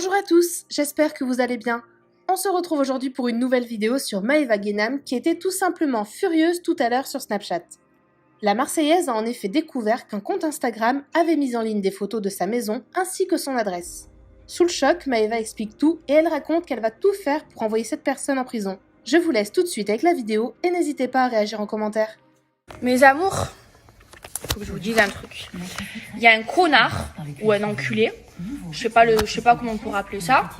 Bonjour à tous, j'espère que vous allez bien. On se retrouve aujourd'hui pour une nouvelle vidéo sur Maeva Guénam qui était tout simplement furieuse tout à l'heure sur Snapchat. La Marseillaise a en effet découvert qu'un compte Instagram avait mis en ligne des photos de sa maison ainsi que son adresse. Sous le choc, Maeva explique tout et elle raconte qu'elle va tout faire pour envoyer cette personne en prison. Je vous laisse tout de suite avec la vidéo et n'hésitez pas à réagir en commentaire. Mes amours, faut que je vous dise un truc. Il y a un connard ou un enculé, je sais pas comment on pourrait appeler ça,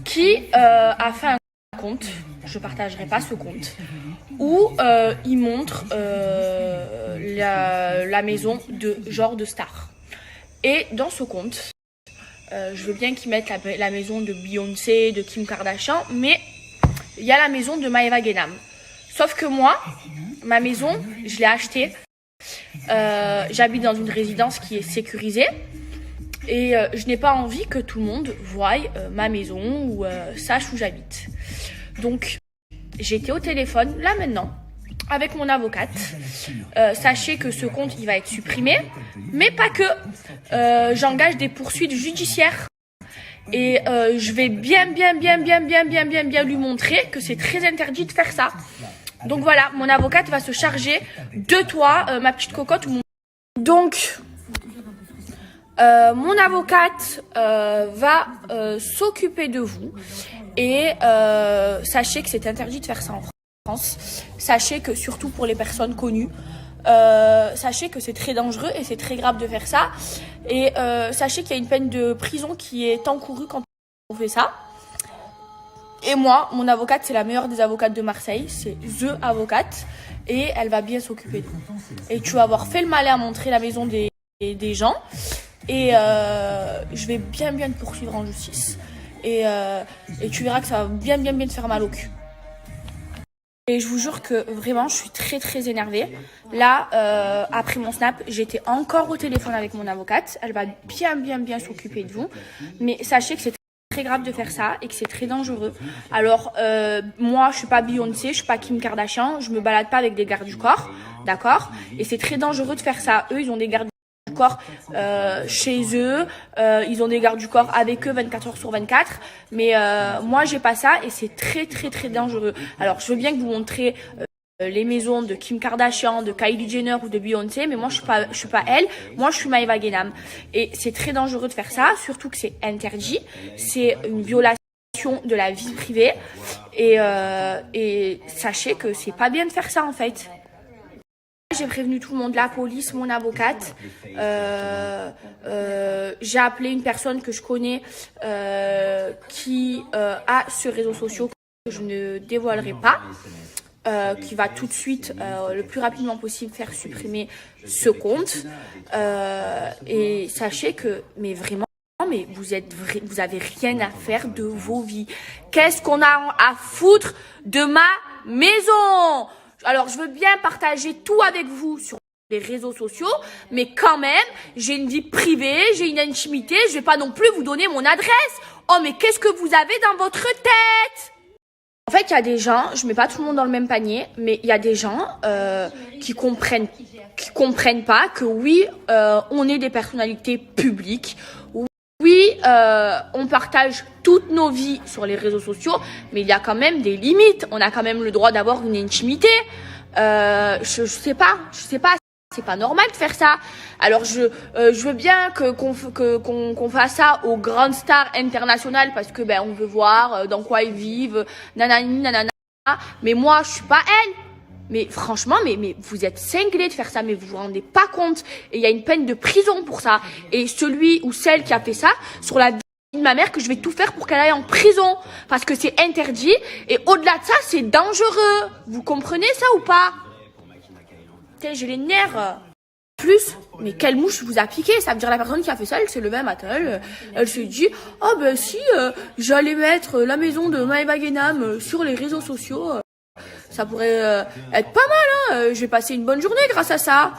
qui a fait un compte, je partagerai pas ce compte, où il montre la maison de star. Et dans ce compte, je veux bien qu'ils mettent la maison de Beyoncé, de Kim Kardashian, mais il y a la maison de Maeva Guénam. Sauf que moi, ma maison, je l'ai achetée. J'habite dans une résidence qui est sécurisée et je n'ai pas envie que tout le monde voie ma maison ou sache où j'habite. Donc, j'ai été au téléphone, là maintenant, avec mon avocate. Sachez que ce compte, il va être supprimé, mais pas que. J'engage des poursuites judiciaires. Et je vais bien lui montrer que c'est très interdit de faire ça. Donc voilà, mon avocate va se charger de toi, ma petite cocotte. Donc, mon avocate va s'occuper de vous. Et sachez que c'est interdit de faire ça en France. Sachez que, surtout pour les personnes connues, sachez que c'est très dangereux et c'est très grave de faire ça. Et sachez qu'il y a une peine de prison qui est encourue quand on fait ça. Et moi, mon avocate, c'est la meilleure des avocates de Marseille. C'est The Avocate. Et elle va bien s'occuper de vous. Et tu vas avoir fait le malin à montrer la maison des gens. Et je vais bien te poursuivre en justice. Et tu verras que ça va bien te faire mal au cul. Et je vous jure que vraiment, je suis très énervée. Là, après mon snap, j'étais encore au téléphone avec mon avocate. Elle va bien s'occuper de vous. Mais sachez que c'est très grave de faire ça et que c'est très dangereux. Alors, moi, je suis pas Beyoncé, je suis pas Kim Kardashian. Je me balade pas avec des gardes du corps, d'accord? Et c'est très dangereux de faire ça. Eux, ils ont des gardes du corps chez eux. Ils ont des gardes du corps avec eux 24 heures sur 24. Mais moi, j'ai pas ça et c'est très dangereux. Alors, je veux bien que vous montrez les maisons de Kim Kardashian, de Kylie Jenner ou de Beyoncé, mais moi je suis pas elle, moi je suis Maeva Guénam. Et c'est très dangereux de faire ça, surtout que c'est interdit, c'est une violation de la vie privée et sachez que c'est pas bien de faire ça en fait. J'ai prévenu tout le monde, la police, mon avocate, j'ai appelé une personne que je connais qui a ce réseau social que je ne dévoilerai pas. Qui va tout de suite, le plus rapidement possible, faire supprimer ce compte. Et sachez que, mais vraiment, mais vous avez rien à faire de vos vies. Qu'est-ce qu'on a à foutre de ma maison? Alors, je veux bien partager tout avec vous sur les réseaux sociaux, mais quand même, j'ai une vie privée, j'ai une intimité, je vais pas non plus vous donner mon adresse. Oh, mais qu'est-ce que vous avez dans votre tête? En fait, il y a des gens, je mets pas tout le monde dans le même panier, mais il y a des gens qui comprennent pas que oui, on est des personnalités publiques. Oui, on partage toutes nos vies sur les réseaux sociaux, mais il y a quand même des limites. On a quand même le droit d'avoir une intimité. Je sais pas. C'est pas normal de faire ça. Alors je veux bien qu'on fasse ça aux grandes stars internationales parce que on veut voir dans quoi ils vivent, nanana. Mais moi je suis pas elle. Mais franchement, mais vous êtes cinglés de faire ça, mais vous vous rendez pas compte. Et il y a une peine de prison pour ça. Et celui ou celle qui a fait ça, sur la vie de ma mère, que je vais tout faire pour qu'elle aille en prison parce que c'est interdit. Et au-delà de ça, c'est dangereux. Vous comprenez ça ou pas? Putain, j'ai les nerfs. Plus, mais quelle mouche vous a piqué? Ça veut dire la personne qui a fait ça, elle s'est levée un matin, elle s'est dit, oh ben si, j'allais mettre la maison de Maeva Guénam sur les réseaux sociaux, ça pourrait être pas mal, hein, je vais passer une bonne journée grâce à ça.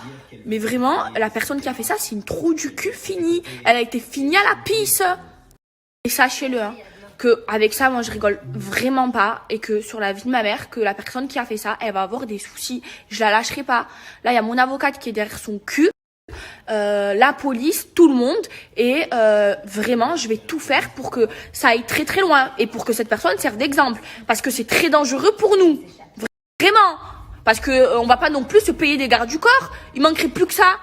Mais vraiment, la personne qui a fait ça, c'est une trou du cul finie. Elle a été finie à la pisse. Et sachez-le, hein, que avec ça, moi je rigole vraiment pas, et que sur la vie de ma mère, que la personne qui a fait ça, elle va avoir des soucis. Je la lâcherai pas. Là, il y a mon avocate qui est derrière son cul. la police, tout le monde. Et vraiment, je vais tout faire pour que ça aille très très loin et pour que cette personne serve d'exemple. Parce que c'est très dangereux pour nous. Vraiment. Parce que on va pas non plus se payer des gardes du corps. Il manquerait plus que ça.